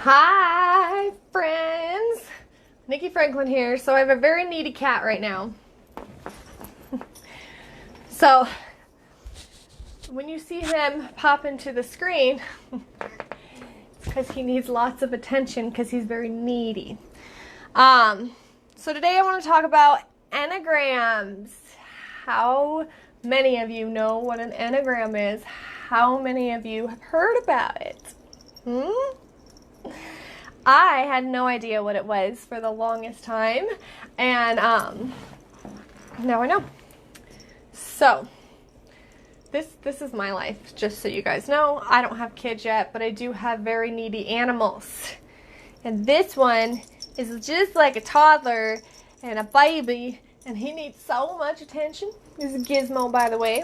Hi, friends. Nikki Franklin here. So I have a very needy cat right now. So when you see him pop into the screen, it's because he needs lots of attention because he's very needy. So today I want to talk about Enneagrams. How many of you know what an Enneagram is? How many of you have heard about it? I had no idea what it was for the longest time, and now I know. So this is my life, just so you guys know. I don't have kids yet, but I do have very needy animals. And this one is just like a toddler and a baby, and he needs so much attention. This is Gizmo, by the way.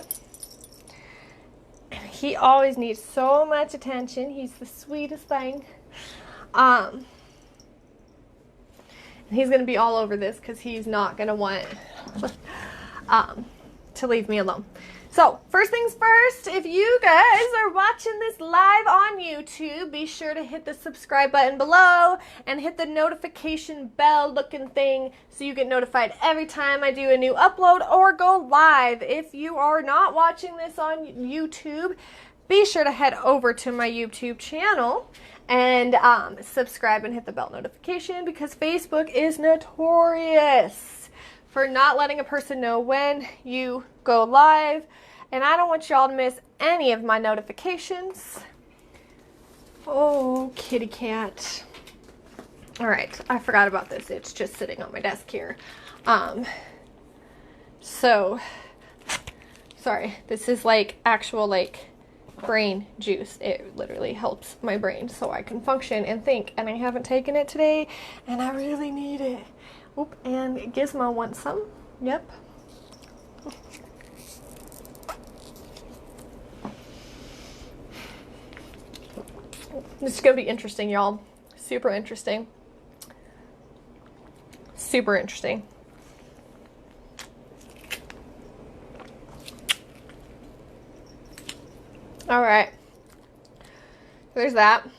He always needs so much attention. He's the sweetest thing. And he's going to be all over this because he's not going to want to leave me alone. So, first things first, if you guys are watching this live on YouTube, be sure to hit the subscribe button below and hit the notification bell looking thing so you get notified every time I do a new upload or go live. If you are not watching this on YouTube, be sure to head over to my YouTube channel and subscribe and hit the bell notification, because Facebook is notorious for not letting a person know when you go live, and I don't want y'all to miss any of my notifications. Oh, kitty cat. All right, I forgot about this. It's just sitting on my desk here. So, sorry, this is like actual brain juice. It literally helps my brain so I can function and think, and I haven't taken it today, and I really need it. Oop, and Gizmo wants some. Yep. This is gonna be interesting, y'all. Super interesting. Super interesting. All right. There's that.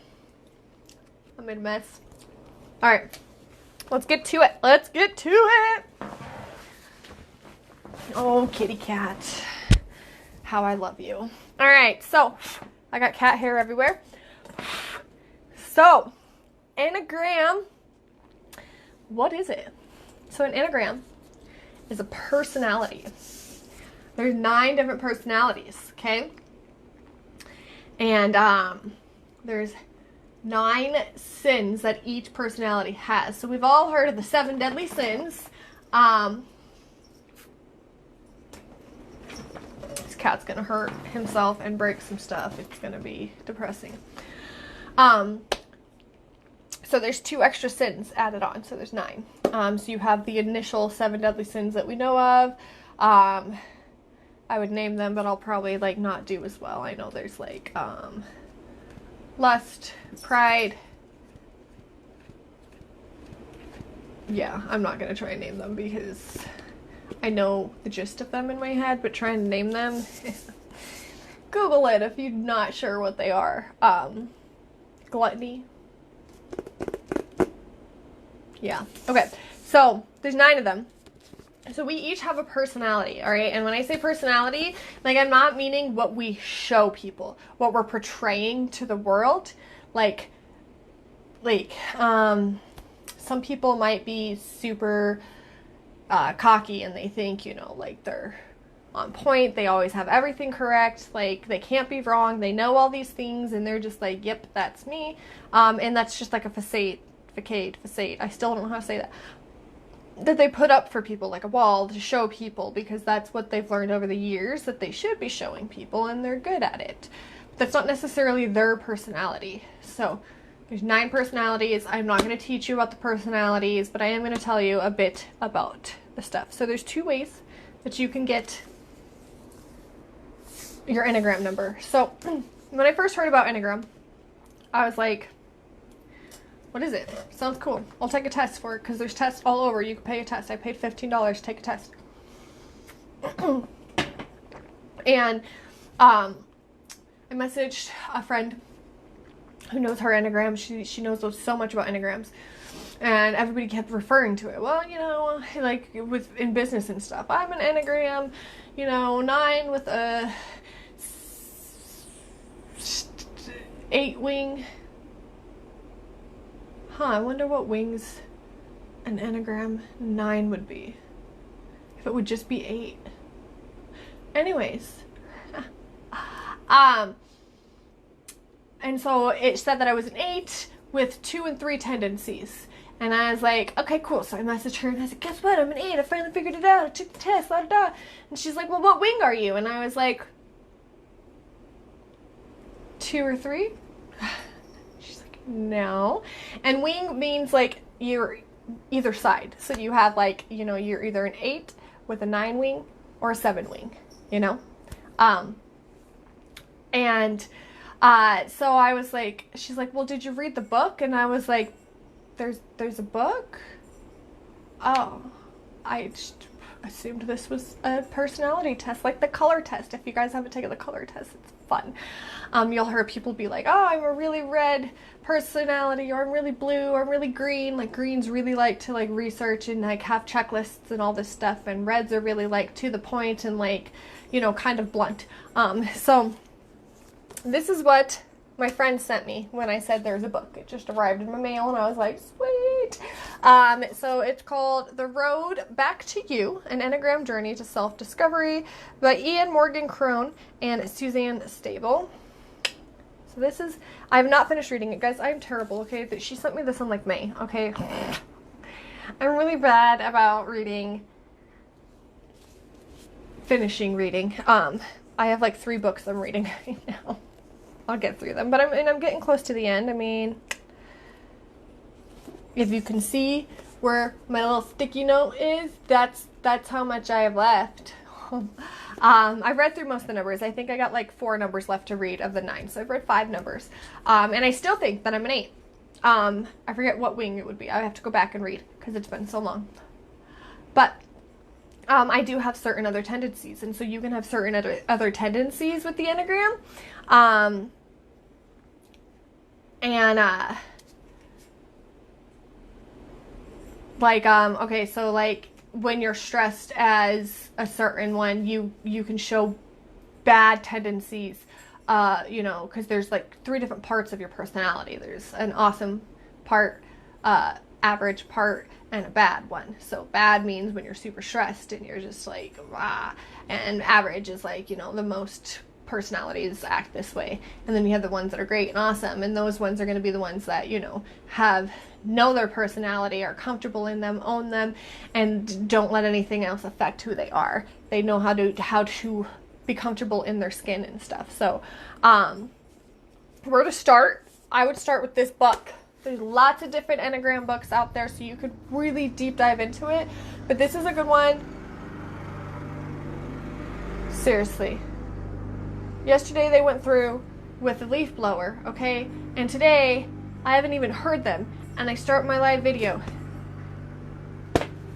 I made a mess. All right. Let's get to it. Let's get to it. Oh, kitty cat. How I love you. All right. So, I got cat hair everywhere. So, Enneagram. What is it? So, an Enneagram is a personality. There's 9 different personalities, okay? And there's 9 sins that each personality has. So we've all heard of the 7 deadly sins. This cat's gonna hurt himself and break some stuff. It's gonna be depressing. So there's 2 extra sins added on, so there's 9. So you have the initial 7 deadly sins that we know of. I would name them, but I'll probably not do as well. I know there's lust, pride. Yeah, I'm not gonna try and name them because I know the gist of them in my head, but trying to name them, Google it if you're not sure what they are. Gluttony. Yeah. Okay. So there's 9 of them. So we each have a personality, all right? And when I say personality, I'm not meaning what we show people, what we're portraying to the world. Some people might be super cocky, and they think, they're on point. They always have everything correct. They can't be wrong. They know all these things, and they're just yep, that's me. And that's just a facade. I still don't know how to say that. That they put up for people, like a wall to show people, because that's what they've learned over the years that they should be showing people, and they're good at it. But that's not necessarily their personality. So there's 9 personalities. I'm not going to teach you about the personalities, but I am going to tell you a bit about the stuff. So there's 2 ways that you can get your Enneagram number. So when I first heard about Enneagram, I was like, what is it? Sounds cool. I'll take a test for it, because there's tests all over. You can pay a test. I paid $15 to take a test. And I messaged a friend who knows her Enneagram. She knows so much about Enneagrams. And everybody kept referring to it. Well, you know, like in business and stuff. I'm an Enneagram, 9 with a 8 wing. I wonder what wings an Enneagram 9 would be. If it would just be 8. Anyways. And so it said that I was an 8 with 2 and 3 tendencies. And I was like, okay, cool. So I messaged her and I said, guess what? I'm an 8. I finally figured it out. I took the test, da da da. And she's like, well, what wing are you? And I was like, 2 or 3? She's like, no. And wing means like you're either side. So you have like, you're either an 8 with a 9 wing or a 7 wing, so I was like, she's like, well, did you read the book? And I was like, there's a book? Oh, I just assumed this was a personality test, like the color test. If you guys haven't taken the color test, it's fun. You'll hear people be like, oh, I'm a really red personality, or I'm really blue, or I'm really green. Like greens really like to like research and like have checklists and all this stuff, and reds are really like to the point and like, kind of blunt. So this is what my friend sent me when I said there's a book. It just arrived in my mail and I was like, sweet. So it's called The Road Back to You, An Enneagram Journey to Self-Discovery by Ian Morgan Crone and Suzanne Stable. So this is, I have not finished reading it, guys. I'm terrible, okay? She sent me this in like May, okay? I'm really bad about finishing reading. I have like 3 books I'm reading right now. I'll get through them, but I'm getting close to the end. I mean, if you can see where my little sticky note is, that's how much I have left. I've read through most of the numbers. I think I got like 4 numbers left to read of the 9, so I've read 5 numbers. And I still think that I'm an 8. I forget what wing it would be. I have to go back and read because it's been so long. But I do have certain other tendencies, and so you can have certain other tendencies with the Enneagram. Okay, so like when you're stressed as a certain one, you can show bad tendencies, because there's like 3 different parts of your personality. There's an awesome part, average part, and a bad one. So bad means when you're super stressed and you're just like, rah, and average is like, the most personalities act this way. And then you have the ones that are great and awesome, and those ones are going to be the ones that, know their personality, are comfortable in them, own them, and don't let anything else affect who they are. They know how to be comfortable in their skin and stuff. So, where to start? I would start with this book. There's lots of different Enneagram books out there, so you could really deep dive into it. But this is a good one. Seriously. Yesterday they went through with a leaf blower, okay? And today, I haven't even heard them. And I start my live video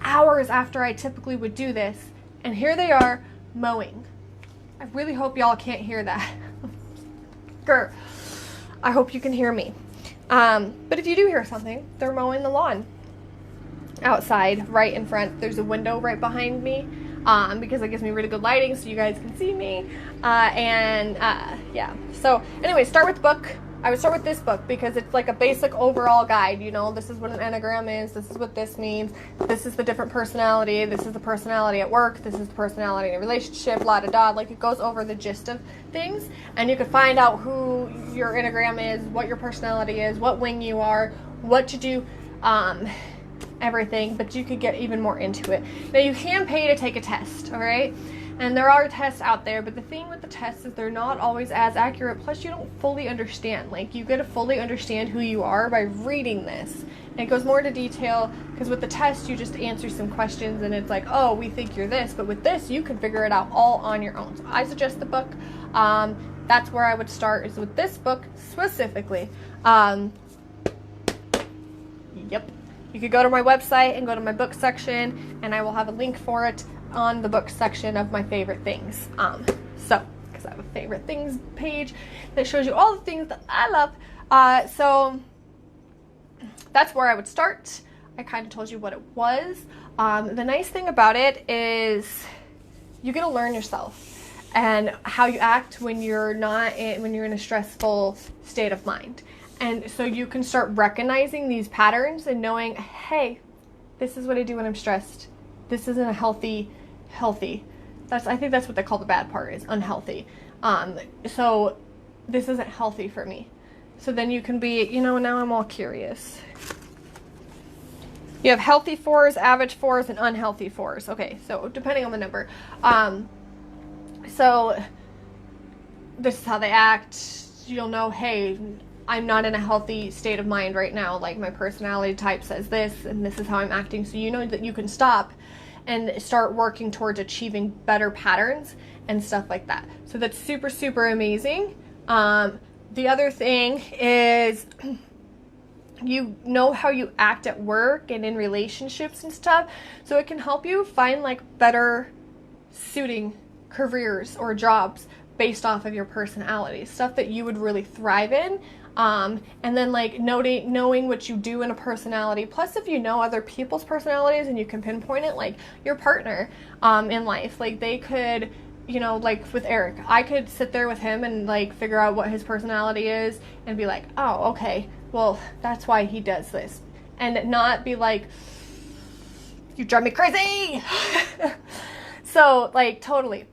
hours after I typically would do this. And here they are mowing. I really hope y'all can't hear that. Grr. I hope you can hear me. But if you do hear something, they're mowing the lawn outside right in front. There's a window right behind me, because it gives me really good lighting so you guys can see me. Yeah. So anyway, start with the book. I would start with this book because it's like a basic overall guide. This is what an Enneagram is. This is what this means. This is the different personality. This is the personality at work. This is the personality in a relationship, blah, da, da. Like, it goes over the gist of things. And you can find out who your Enneagram is, what your personality is, what wing you are, what to do, everything. But you could get even more into it. Now, you can pay to take a test, all right? And there are tests out there, but the thing with the tests is they're not always as accurate. Plus, you don't fully understand. Like, you get to fully understand who you are by reading this. And it goes more into detail, because with the test, you just answer some questions, and it's like, oh, we think you're this. But with this, you can figure it out all on your own. So I suggest the book. That's where I would start, is with this book specifically. Yep. You could go to my website and go to my book section, and I will have a link for it on the book section of my favorite things. Because I have a favorite things page that shows you all the things that I love. So that's where I would start. I kind of told you what it was. The nice thing about it is you're going to learn yourself and how you act when you're in a stressful state of mind. And so you can start recognizing these patterns and knowing, hey, this is what I do when I'm stressed. This isn't a healthy. I think that's what they call the bad part, is unhealthy. So this isn't healthy for me. So then you can be, now I'm all curious. You have healthy 4s, average 4s, and unhealthy 4s. Okay, so depending on the number. So this is how they act. You'll know, hey, I'm not in a healthy state of mind right now. Like, my personality type says this, and this is how I'm acting. So you know that you can stop and start working towards achieving better patterns and stuff like that. So that's super, super amazing. The other thing is, you know how you act at work and in relationships and stuff. So it can help you find like better suiting careers or jobs based off of your personality, stuff that you would really thrive in. And then like knowing what you do in a personality. Plus, if you know other people's personalities and you can pinpoint it, like your partner in life, like they could, like with Eric, I could sit there with him and like figure out what his personality is and be like, oh, okay, well, that's why he does this. And not be like, you drive me crazy. So like totally.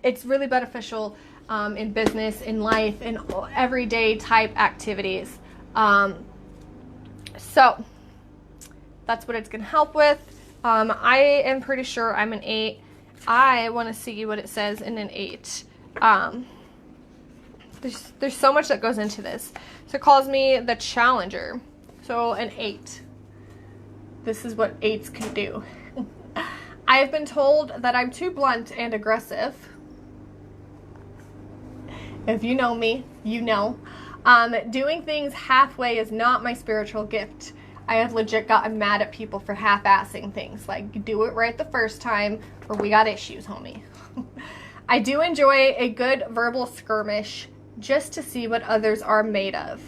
It's really beneficial in business, in life, in everyday type activities. So that's what it's going to help with. I am pretty sure I'm an 8. I want to see what it says in an 8. There's so much that goes into this. So it calls me the challenger. So an 8. This is what 8s can do. I have been told that I'm too blunt and aggressive. If you know me, you know. Doing things halfway is not my spiritual gift. I have legit gotten mad at people for half-assing things. Like, do it right the first time or we got issues, homie. I do enjoy a good verbal skirmish just to see what others are made of.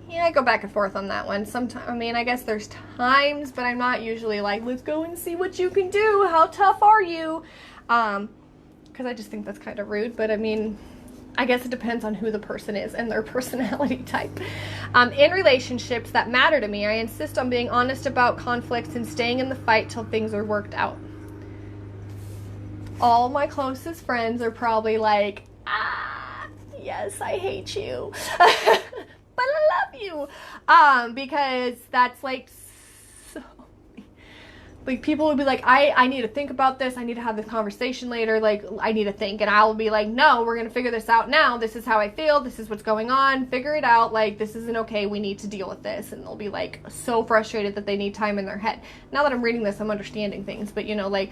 Yeah, I go back and forth on that one. Sometimes, I guess there's times, but I'm not usually like, let's go and see what you can do. How tough are you? Because I just think that's kind of rude. But I guess it depends on who the person is and their personality type. In relationships that matter to me, I insist on being honest about conflicts and staying in the fight till things are worked out. All my closest friends are probably like, yes, I hate you. But I love you. Because that's like, so, like people would be like, I need to think about this. I need to have this conversation later. Like, I need to think. And I'll be like, no, we're going to figure this out now. This is how I feel. This is what's going on. Figure it out. Like, this isn't okay. We need to deal with this. And they'll be like so frustrated that they need time in their head. Now that I'm reading this, I'm understanding things. But like,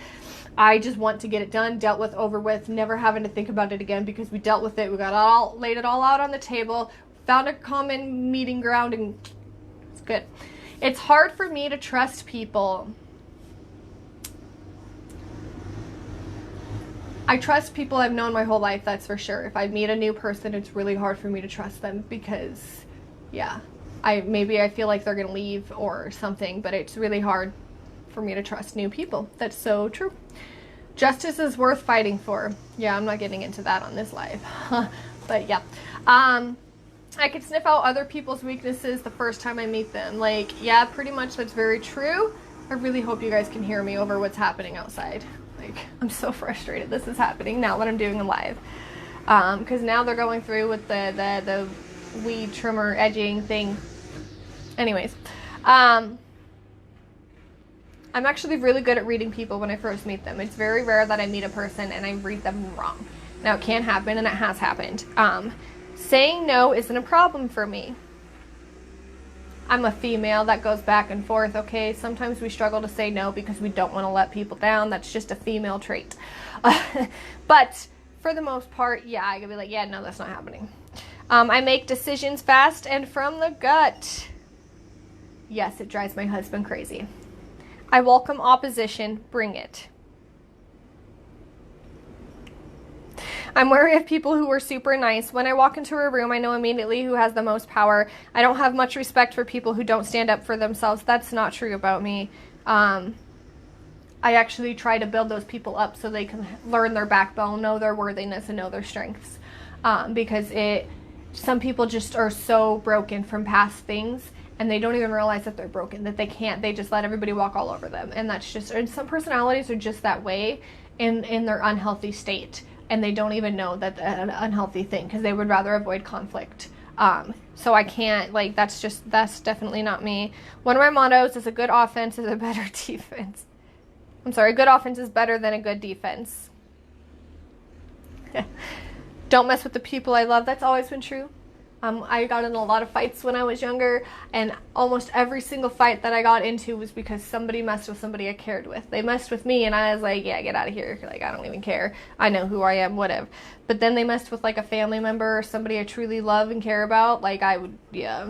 I just want to get it done, dealt with, over with, never having to think about it again because we dealt with it. We laid it all out on the table, found a common meeting ground, and it's good. It's hard for me to trust people. I trust people I've known my whole life, that's for sure. If I meet a new person, it's really hard for me to trust them because, yeah, maybe I feel like they're going to leave or something, but it's really hard for me to trust new people. That's so true. Justice is worth fighting for. Yeah, I'm not getting into that on this live. But yeah. I can sniff out other people's weaknesses the first time I meet them. Like, yeah, pretty much that's very true. I really hope you guys can hear me over what's happening outside. Like, I'm so frustrated this is happening now that I'm doing a live. Because now they're going through with the weed trimmer edging thing. Anyways. I'm actually really good at reading people when I first meet them. It's very rare that I meet a person and I read them wrong. Now, it can happen, and it has happened. Saying no isn't a problem for me. I'm a female. That goes back and forth, okay? Sometimes we struggle to say no because we don't want to let people down. That's just a female trait. But for the most part, yeah, I can be like, yeah, no, that's not happening. I make decisions fast and from the gut. Yes, it drives my husband crazy. I welcome opposition. Bring it. I'm wary of people who are super nice. When I walk into a room, I know immediately who has the most power. I don't have much respect for people who don't stand up for themselves. That's not true about me. I actually try to build those people up so they can learn their backbone, know their worthiness, and know their strengths. Because some people just are so broken from past things, and they don't even realize that they're broken, that they just let everybody walk all over them. And that's just, and some personalities are just that way in their unhealthy state. And they don't even know that that's an unhealthy thing because they would rather avoid conflict. So I can't, like, that's definitely not me. One of my mottos is a good offense is a better defense. I'm sorry, a good offense is better than a good defense. Don't mess with the people I love. That's always been true. I got in a lot of fights when I was younger, and almost every single fight that I got into was because somebody messed with somebody I cared with. They messed with me, and I was like, yeah, get out of here. Like, I don't even care. I know who I am, whatever. But then they messed with, like, a family member or somebody I truly love and care about. Like, I would, yeah.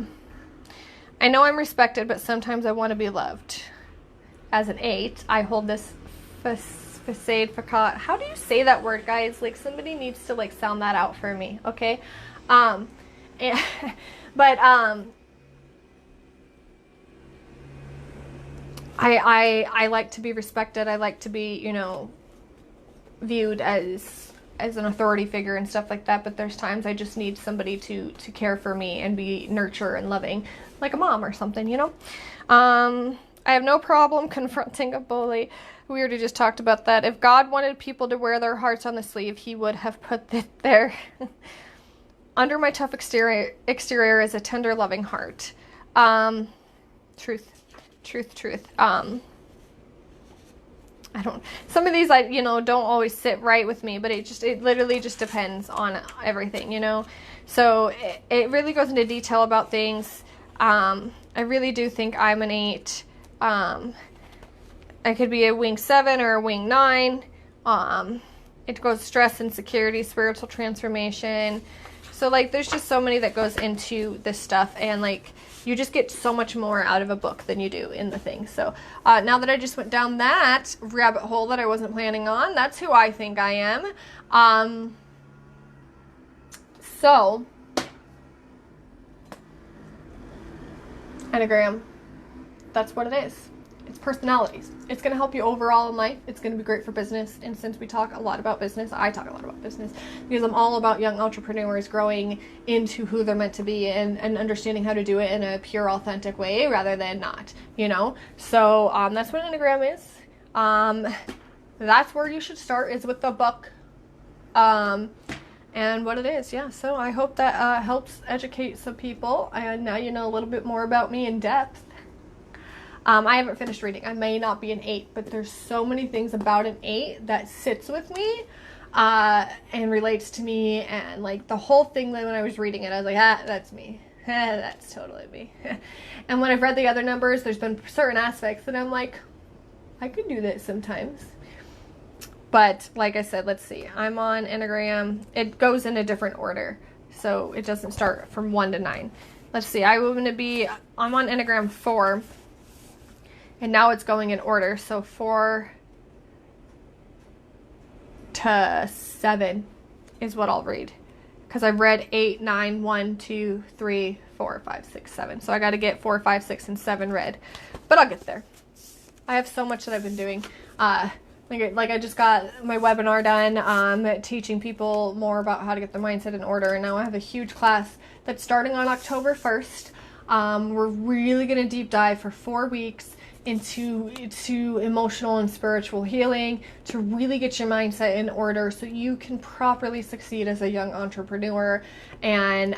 I know I'm respected, but sometimes I want to be loved. As an 8, I hold this facade. How do you say that word, guys? Like, somebody needs to, like, sound that out for me, okay? But I like to be respected. I like to be, you know, viewed as an authority figure and stuff like that. But there's times I just need somebody to care for me and be nurture and loving, like a mom or something, you know. I have no problem confronting a bully. We already just talked about that. If God wanted people to wear their hearts on the sleeve, he would have put it there. Under my tough exterior is a tender, loving heart. Truth. Some of these, don't always sit right with me, but it literally just depends on everything, you know? So it really goes into detail about things. I really do think I'm an 8. I could be a wing 7 or a wing 9. It goes stress, insecurity, spiritual transformation. So, like, there's just so many that goes into this stuff, and, like, you just get so much more out of a book than you do in the thing. So, now that I just went down that rabbit hole that I wasn't planning on, that's who I think I am. So, Enneagram, that's what it is. It's personalities. It's going to help you overall in life. It's going to be great for business. And since we talk a lot about business, I talk a lot about business because I'm all about young entrepreneurs growing into who they're meant to be and understanding how to do it in a pure, authentic way rather than not, you know? So that's what Enneagram is. That's where you should start, is with the book and what it is. Yeah, so I hope that helps educate some people. And now you know a little bit more about me in depth. I haven't finished reading. I may not be an 8, but there's so many things about an 8 that sits with me and relates to me. And, like, the whole thing, when I was reading it, I was like, that's me. That's totally me. And when I've read the other numbers, there's been certain aspects that I'm like, I could do this sometimes. But, like I said, let's see. I'm on Enneagram. It goes in a different order. So it doesn't start from 1 to 9. Let's see. I'm on Enneagram 4. And now it's going in order. So 4 to 7 is what I'll read. Because I've read 8, 9, 1, 2, 3, 4, 5, 6, 7. So I got to get 4, 5, 6, and 7 read. But I'll get there. I have so much that I've been doing. Like I just got my webinar done, teaching people more about how to get their mindset in order. And now I have a huge class that's starting on October 1st. We're really going to deep dive for 4 weeks into emotional and spiritual healing to really get your mindset in order so you can properly succeed as a young entrepreneur and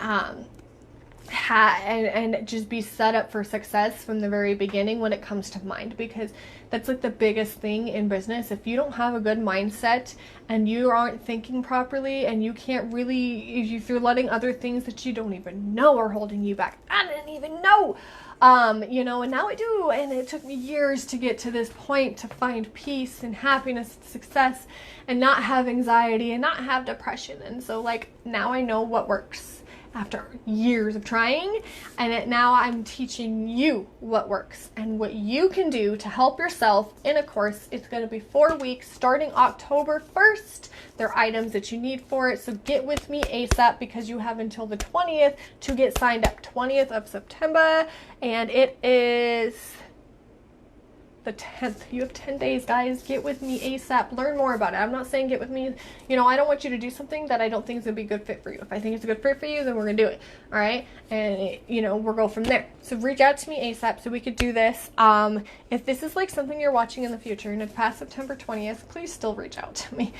just be set up for success from the very beginning when it comes to mind, because that's like the biggest thing in business. If you don't have a good mindset and you aren't thinking properly and you can't really, if you're letting other things that you don't even know are holding you back, I didn't even know, and now I do, and it took me years to get to this point to find peace and happiness and success and not have anxiety and not have depression. And so, like, now I know what works after years of trying, and now I'm teaching you what works and what you can do to help yourself in a course. It's going to be 4 weeks starting October 1st. There are items that you need for it, so get with me ASAP because you have until the 20th to get signed up. 20th of September, and it is the 10th. You have 10 days, guys. Get with me ASAP. Learn more about it. I'm not saying get with me. You know, I don't want you to do something that I don't think is going to be a good fit for you. If I think it's a good fit for you, then we're going to do it. All right? And, you know, we'll go from there. So reach out to me ASAP so we could do this. If this is like something you're watching in the future and it's past September 20th, please still reach out to me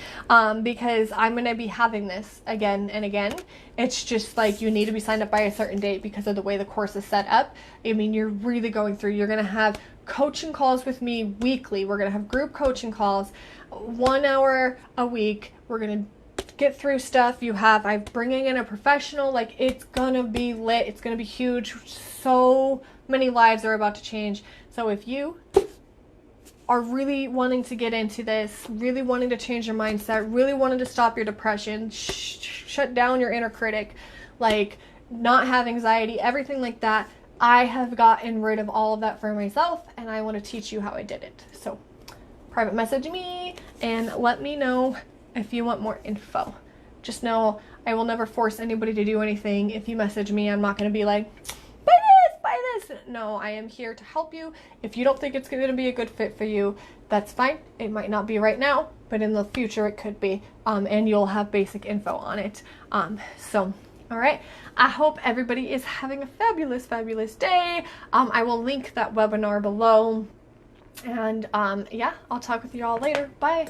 because I'm going to be having this again and again. It's just like you need to be signed up by a certain date because of the way the course is set up. I mean, you're really going through. You're going to have coaching calls with me weekly. We're going to have group coaching calls, 1 hour a week. We're going to get through stuff. I'm bringing in a professional. Like, it's going to be lit. It's going to be huge. So many lives are about to change. So if you are really wanting to get into this, really wanting to change your mindset, really wanting to stop your depression, shut down your inner critic, like not have anxiety, everything like that, I have gotten rid of all of that for myself, and I want to teach you how I did it. So private message me and let me know if you want more info. Just know I will never force anybody to do anything. If you message me, I'm not going to be like, buy this. No, I am here to help you. If you don't think it's going to be a good fit for you, that's fine. It might not be right now, but in the future it could be. And you'll have basic info on it. All right. I hope everybody is having a fabulous, fabulous day. I will link that webinar below. And yeah, I'll talk with you all later. Bye.